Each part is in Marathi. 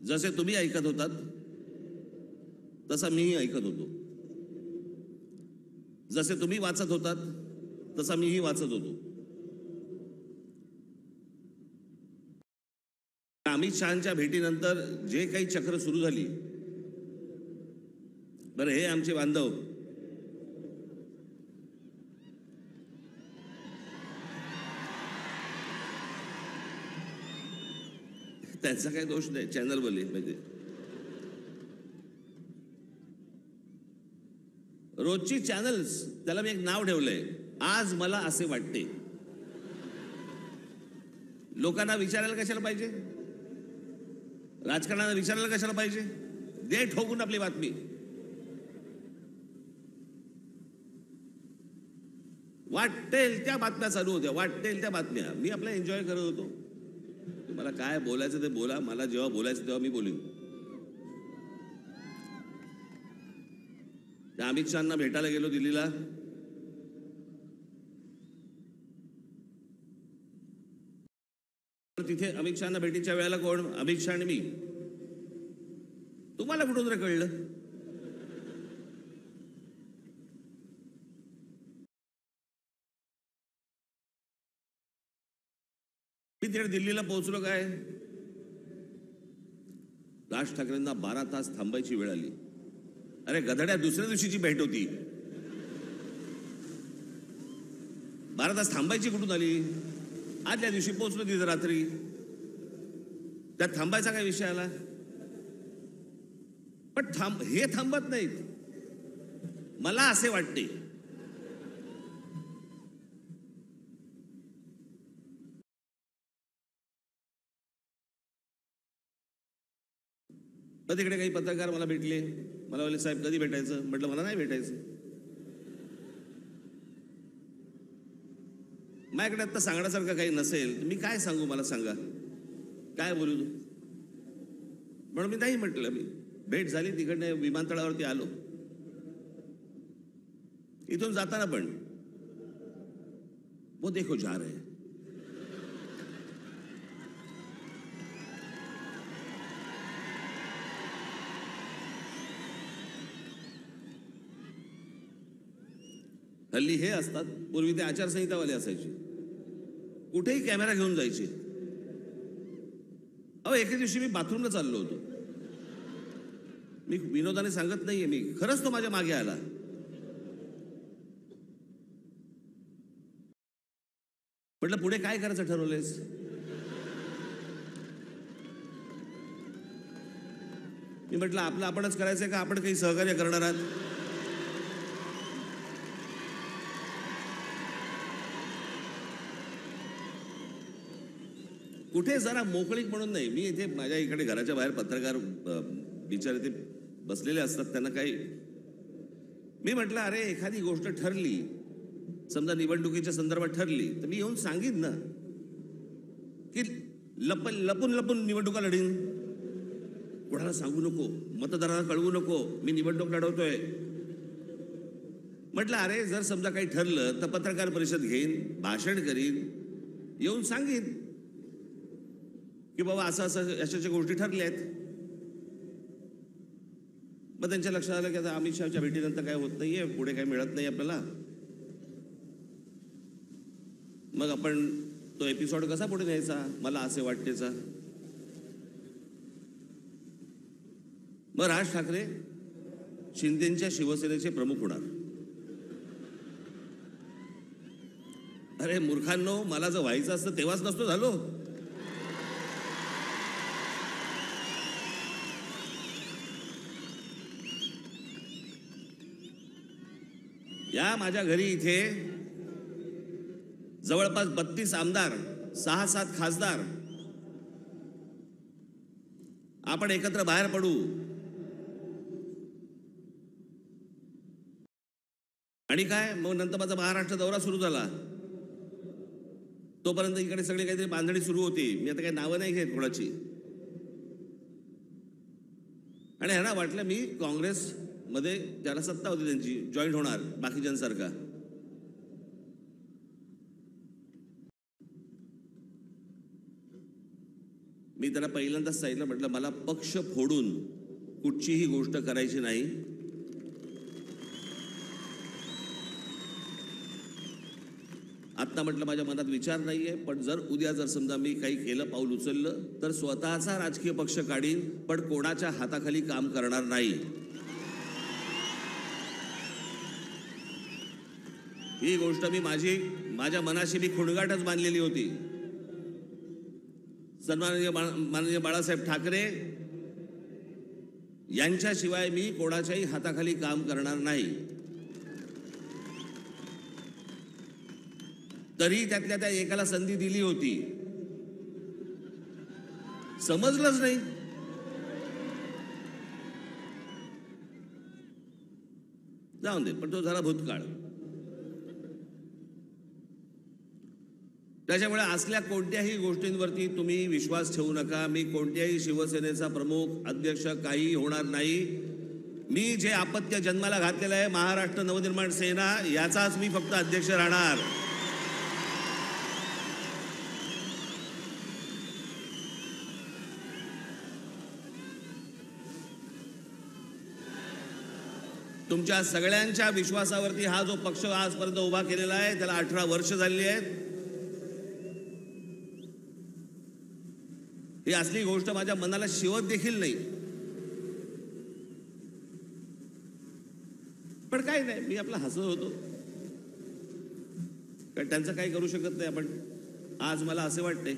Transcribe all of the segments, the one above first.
जसे तुम्ही ऐकत होतात तसा मीही ऐकत होतो, जसे तुम्ही वाचत होतात तसा मीही वाचत होतो. अमित शहांच्या भेटीनंतर जे काही चक्र सुरू झाली, बरं हे आमचे बांधव त्यांचा काही दोष नाही, चॅनल बोलले म्हणजे रोजची चॅनल्स, त्याला मी एक नाव ठेवलंय, आज मला असे वाटते. लोकांना विचारायला कशाला पाहिजे, राजकारणाला विचारायला कशाला पाहिजे, दे ठोकून आपली बातमी. वाटेल त्या बातम्या चालू होत्या, वाटेल त्या बातम्या. मी आपला एन्जॉय करत होतो. तुम्हाला काय बोलायचं ते बोला, मला जेव्हा बोलायचं तेव्हा मी बोलीन. त्या अमित शहांना भेटायला गेलो दिल्लीला, तिथे अमित शहांना भेटीच्या वेळेला कोण, अमित शहा आणि मी. तुम्हाला कुठून रे कळलं? मी तिकडे दिल्लीला पोहोचलो, काय राज ठाकरेंना 12 तास थांबायची वेळ आली. अरे गधड्या, दुसऱ्या दिवशीची भेट होती, 12 तास थांबायची कुठून आली? आदल्या दिवशी पोहोचलो तिथे रात्री, त्यात थांबायचा काय विषय आला? पण हे थांबत नाहीत, मला असे वाटते. तिकडे काही पत्रकार मला भेटले, मला बोलले साहेब कधी भेटायचं? म्हटलं मला नाही भेटायचं. माझ्याकडे आता सांगण्यासारखं काही नसेल, मी काय सांगू, मला सांगा काय बोलू. म्हणून मी नाही म्हटलं. मी भेट झाली, तिकडनं विमानतळावरती आलो. इथून जाताना पण वो देखो जा रहे हैं, हल्ली हे असतात, पूर्वी ते आचारसंहितावाले असायचे, कुठेही कॅमेरा घेऊन जायचे. अहो एके दिवशी मी बाथरूमला चाललो होतो, मी विनोदाने सांगत नाहीये, मी खरंच तो माझ्या मागे आला. म्हटलं पुढे काय करायचं ठरवलंयस? मी म्हटलं आपलं आपणच करायचंय का आपण काही सहकार्य करणार आहात? कुठे जरा मोकळीक म्हणून नाही. मी इथे माझ्या इकडे घराच्या बाहेर पत्रकार बिचारे ते बसलेले असतात, त्यांना काही, मी म्हटलं अरे एखादी गोष्ट ठरली, समजा निवडणुकीच्या संदर्भात ठरली, तर मी येऊन सांगीन ना की लपून लपून निवडणुका लढीन, कोणाला सांगू नको, मतदारांना कळवू नको मी निवडणूक लढवतोय. म्हटलं अरे जर समजा काही ठरलं तर पत्रकार परिषद घेईन, भाषण करीन, येऊन सांगीन की बाबा असं असं अशाच्या गोष्टी ठरल्या आहेत. मग त्यांच्या लक्षात आलं की आता अमित शहाच्या भेटीनंतर काय होत नाहीये, पुढे काय मिळत नाही आपल्याला, मग आपण तो एपिसोड कसा पुढे न्यायचा, मला असे वाटतेचा. मग राज ठाकरे शिंदेच्या शिवसेनेचे प्रमुख होणार. अरे मूर्खांनो, मला जर व्हायचं असतं तेव्हाच नसतो झालो. या माझ्या घरी इथे जवळपास 32 आमदार, 6-7 खासदार, आपण एकत्र बाहेर पडू आणि काय, मग नंतर माझा महाराष्ट्र दौरा सुरू झाला. तोपर्यंत इकडे सगळे काहीतरी बांधणी सुरू होती. मी आता काही नावं नाही घेत कोणाची. आणि ह्यांना वाटलं मी काँग्रेस मध्ये ज्याला सत्ता होती त्यांची जॉईन होणार बाकीच्यांसारखा. मी त्याला पहिल्यांदाच सांगितलं, म्हटलं मला पक्ष फोडून कुठचीही गोष्ट करायची नाही. आत्ता म्हटलं माझ्या मनात विचार नाहीये, पण जर समजा मी काही केलं, पाऊल उचललं, तर स्वतःचा राजकीय पक्ष काढीन, पण कोणाच्या हाताखाली काम करणार नाही. ही गोष्ट मी माझ्या मनाशी मी खुणगाटच बांधलेली होती. माननीय बाळासाहेब ठाकरे यांच्याशिवाय मी कोणाच्याही हाताखाली काम करणार नाही. तरी त्यातल्या त्या एकाला संधी दिली होती, समजलंच नाही. जाऊन दे, पण तो झाला भूतकाळ. त्याच्यामुळे असल्या कोणत्याही गोष्टींवरती तुम्ही विश्वास ठेवू नका. मी कोणत्याही शिवसेनेचा प्रमुख, अध्यक्ष काही होणार नाही. मी जे अपत्य जन्माला घातलेलं आहे, महाराष्ट्र नवनिर्माण सेना, याचाच मी फक्त अध्यक्ष राहणार. तुमच्या सगळ्यांच्या विश्वासावरती हा जो पक्ष आजपर्यंत उभा केलेला आहे, त्याला 18 वर्ष झालेली आहेत. ही असली गोष्ट माझ्या मनाला शिवत देखील नाही. पण काही नाही, मी आपला हसत होतो, कारण त्यांचं काही करू शकत नाही आपण. आज मला असे वाटते,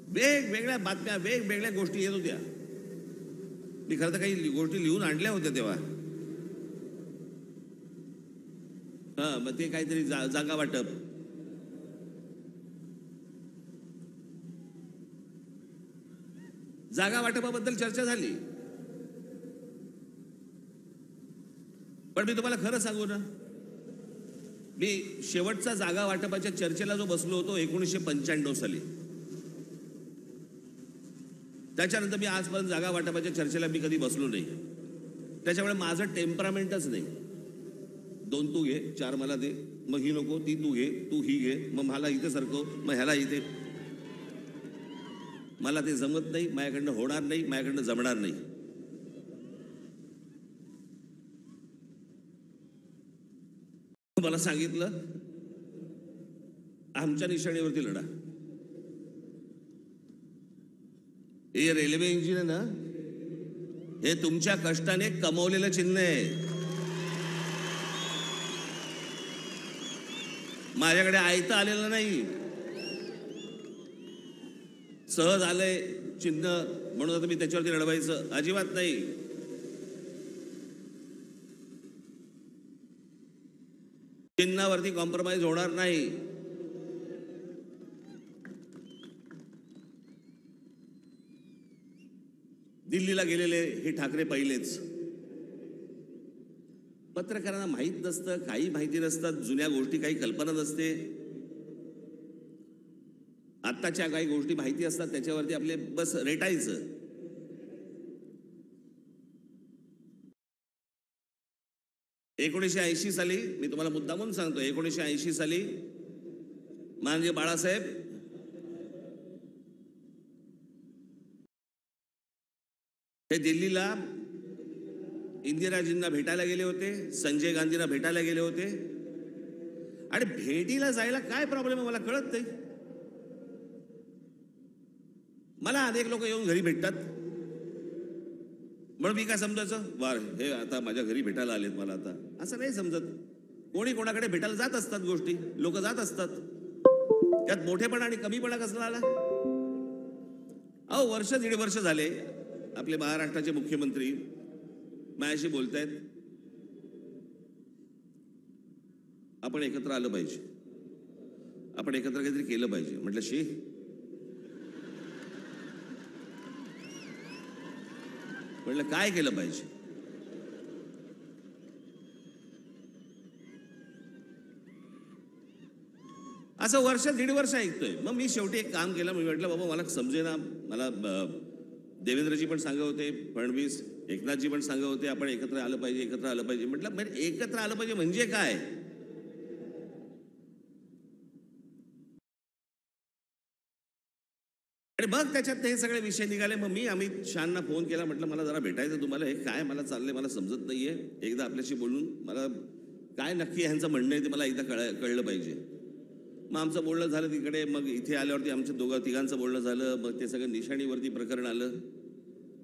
वेगवेगळ्या बातम्या, वेगवेगळ्या गोष्टी येत होत्या. मी खरं तर काही गोष्टी लिहून आणल्या होत्या तेव्हा. मग ते काहीतरी जागा वाटप, जागा वाटपाबद्दल चर्चा झाली. पण मी तुम्हाला खरं सांगू ना, मी शेवटचा जागा वाटपाच्या चर्चेला जो बसलो होतो 1995 साली, त्याच्यानंतर मी आजपर्यंत जागा वाटपाच्या चर्चेला मी कधी बसलो नाही. त्याच्यामुळे माझं टेम्परामेंटच नाही. 2 तू घे, 4 मला दे, मग ही नको, ती तू घे, तू ही घे, मग मला इथे सरकव, मग ह्याला इथे. मला ते जमत नाही, माझ्याकडनं होणार नाही, माझ्याकडनं जमणार नाही. मला सांगितलं, आमच्या निशाणीवरती लढा. हे रेल्वे इंजिन आहे ना, हे तुमच्या कष्टाने कमवलेलं चिन्ह आहे. माझ्याकडे आयतं आलेलं नाही, सहज आलंय चिन्ह म्हणून आता मी त्याच्यावरती लढवायचं अजिबात नाही. चिन्हावरती कॉम्प्रोमाइज होणार नाही. दिल्लीला गेलेले हे ठाकरे पहिलेच. पत्रकारांना माहीत नसतं, काही माहिती नसतात, जुन्या गोष्टी काही कल्पना नसते. आत्ताच्या काही गोष्टी माहिती असतात, त्याच्यावरती आपले बस रेटायचं. ...1980 साली, मी तुम्हाला मुद्दामून सांगतो, 1980 साली माननीय बाळासाहेब हे दिल्लीला इंदिराजींना भेटायला गेले होते, संजय गांधींना भेटायला गेले होते. आणि भेटीला जायला काय प्रॉब्लेम आहे मला कळत नाही. मला अनेक लोक येऊन घरी भेटतात, म्हणून मी काय समजायचं, वार हे आता माझ्या घरी भेटायला आलेत मला, आता असं नाही समजत. कोणी कोणाकडे भेटायला जात असतात, गोष्टी लोक जात असतात. त्यात मोठेपणा आणि कमीपणा कसला आला? अहो, 1.5 वर्ष झाले आपले महाराष्ट्राचे मुख्यमंत्री माझ्याशी बोलतायत, आपण एकत्र आलं पाहिजे, आपण एकत्र काहीतरी केलं पाहिजे. म्हटलं शी, म्हटलं काय केलं पाहिजे? असं 1.5 वर्ष ऐकतोय. मग मी शेवटी एक काम केलं. मी म्हटलं बाबा मला समजेना, मला देवेंद्रजी पण सांगत होते, फडणवीस, एकनाथजी पण सांगत होते, आपण एकत्र आलं पाहिजे, एकत्र आलं पाहिजे. म्हटलं एकत्र आलं पाहिजे म्हणजे काय? आणि मग त्याच्यात हे सगळे विषय निघाले. मग मी अमित शहांना फोन केला, म्हटलं मला जरा भेटायचं तुम्हाला, हे काय मला चाललंय मला समजत नाहीये, एकदा आपल्याशी बोलून मला काय नक्की ह्यांचं म्हणणं आहे ते मला एकदा कळलं पाहिजे. मग आमचं बोलणं झालं तिकडे, मग इथे आल्यावरती आमच्या तिघांचं बोलणं झालं, मग ते सगळं निशाणीवरती प्रकरण आलं.